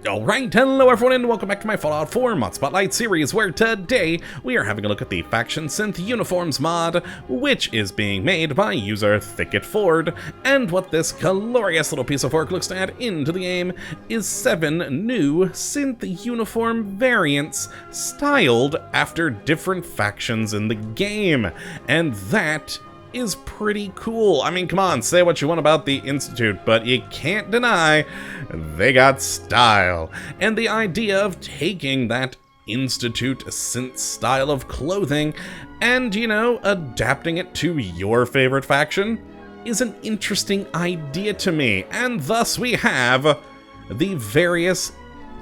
Alright, hello everyone and welcome back to my Fallout 4 Mod Spotlight series, where today we are having a look at the Faction Synth Uniforms mod, which is being made by user Thicket Ford, and what this glorious little piece of work looks to add into the game is 7 new Synth Uniform variants styled after different factions in the game, and that is pretty cool. I mean, come on, say what you want about the Institute, but you can't deny they got style. And the idea of taking that Institute synth style of clothing and, you know, adapting it to your favorite faction is an interesting idea to me. And thus we have the various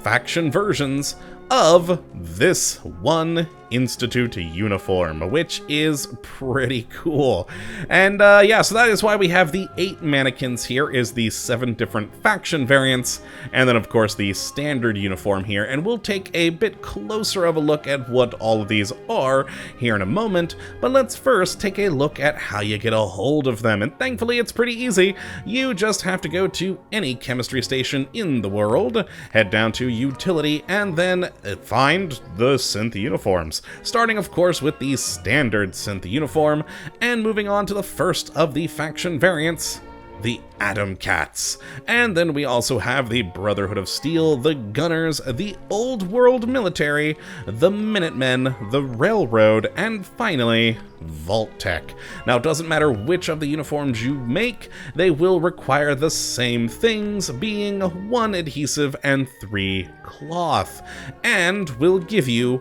faction versions of this one Institute uniform, which is pretty cool. And yeah, so that is why we have the 8 mannequins here, is the 7 different faction variants, and then of course the standard uniform here, and we'll take a bit closer of a look at what all of these are here in a moment, but let's first take a look at how you get a hold of them, and thankfully it's pretty easy. You just have to go to any chemistry station in the world, head down to utility, and then find the synth uniforms. Starting, of course, with the standard synth uniform, and moving on to the first of the faction variants, the Atom Cats. And then we also have the Brotherhood of Steel, the Gunners, the Old World Military, the Minutemen, the Railroad, and finally, Vault-Tec. Now, it doesn't matter which of the uniforms you make, they will require the same things, being 1 adhesive and 3 cloth, and will give you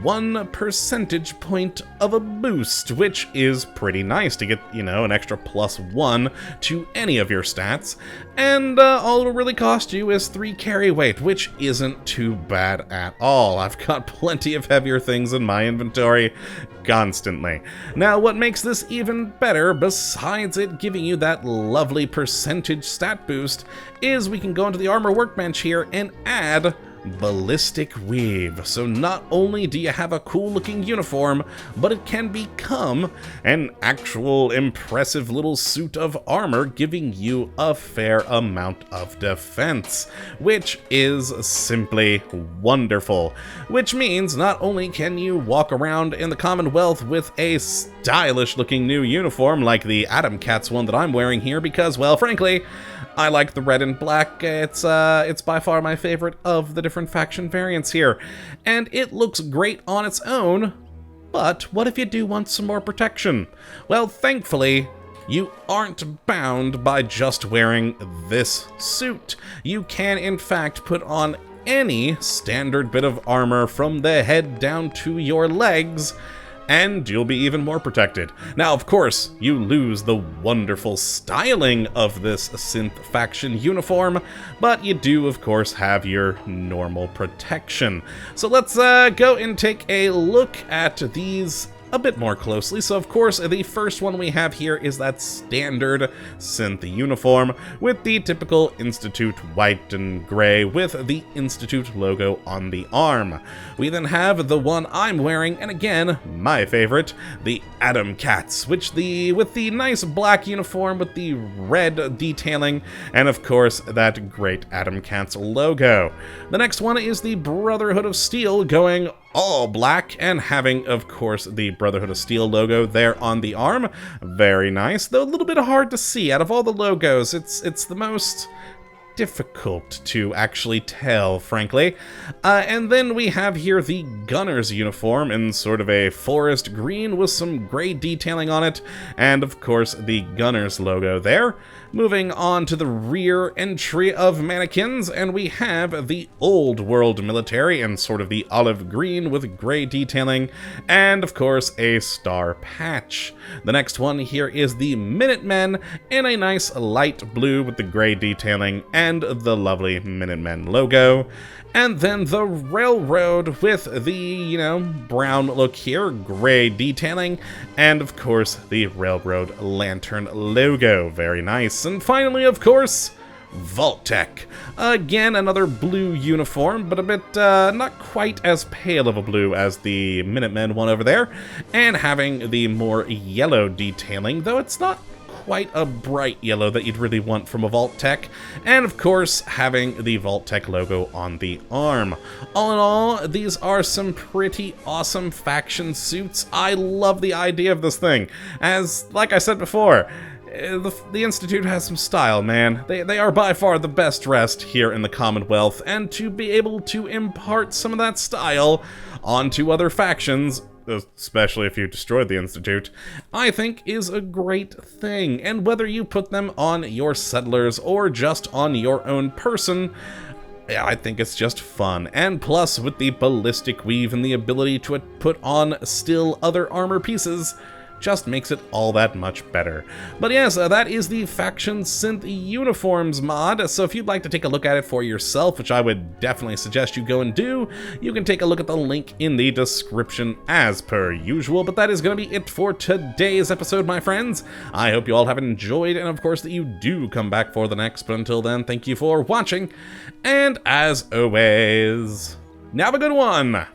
1 percentage point of a boost, which is pretty nice to get, you know, an extra +1 to any of your stats, and all it'll really cost you is 3 carry weight, which isn't too bad at all. I've got plenty of heavier things in my inventory constantly. Now, what makes this even better, besides it giving you that lovely percentage stat boost, is we can go into the armor workbench here and add Ballistic Weave. So not only do you have a cool looking uniform, but it can become an actual impressive little suit of armor, giving you a fair amount of defense, which is simply wonderful. Which means not only can you walk around in the Commonwealth with a stylish looking new uniform like the Atom Cats one that I'm wearing here, because, well, frankly, I like the red and black. It's by far my favorite of the different faction variants here. And it looks great on its own, but what if you do want some more protection? Well, thankfully, you aren't bound by just wearing this suit. You can, in fact, put on any standard bit of armor from the head down to your legs, and you'll be even more protected. Now, of course, you lose the wonderful styling of this synth faction uniform, but you do, of course, have your normal protection. So let's go and take a look at these a bit more closely. So, of course, the first one we have here is that standard synth uniform with the typical Institute white and gray with the Institute logo on the arm. We then have the one I'm wearing, and again, my favorite, the Atom Cats, with the nice black uniform with the red detailing, and of course, that great Atom Cats logo. The next one is the Brotherhood of Steel, going all black and having, of course, the Brotherhood of Steel logo there on the arm. Very nice, though a little bit hard to see. Out of all the logos, it's the most difficult to actually tell, frankly. And then we have here the Gunner's uniform in sort of a forest green with some gray detailing on it, and of course the Gunner's logo there. Moving on to the rear entry of mannequins, and we have the Old World Military in sort of the olive green with gray detailing, and of course a star patch. The next one here is the Minutemen in a nice light blue with the gray detailing and the lovely Minutemen logo. And then the Railroad with the, you know, brown look here, gray detailing, and of course the Railroad Lantern logo. Very nice. And finally, of course, Vault-Tec. Again, another blue uniform, but a bit not quite as pale of a blue as the Minutemen one over there, and having the more yellow detailing, though it's not quite a bright yellow that you'd really want from a Vault-Tec, and of course having the Vault-Tec logo on the arm. All in all, these are some pretty awesome faction suits. I love the idea of this thing, as, like I said before, the Institute has some style, man. They are by far the best dressed here in the Commonwealth, and to be able to impart some of that style onto other factions, especially if you destroyed the Institute, I think is a great thing. And whether you put them on your settlers or just on your own person, yeah, I think it's just fun. And plus, with the Ballistic Weave and the ability to put on still other armor pieces, just makes it all that much better. But yes, that is the Faction Synth Uniforms mod, so if you'd like to take a look at it for yourself, which I would definitely suggest you go and do, you can take a look at the link in the description as per usual. But that is going to be it for today's episode, my friends. I hope you all have enjoyed, and of course that you do come back for the next, but until then, thank you for watching, and as always, have a good one!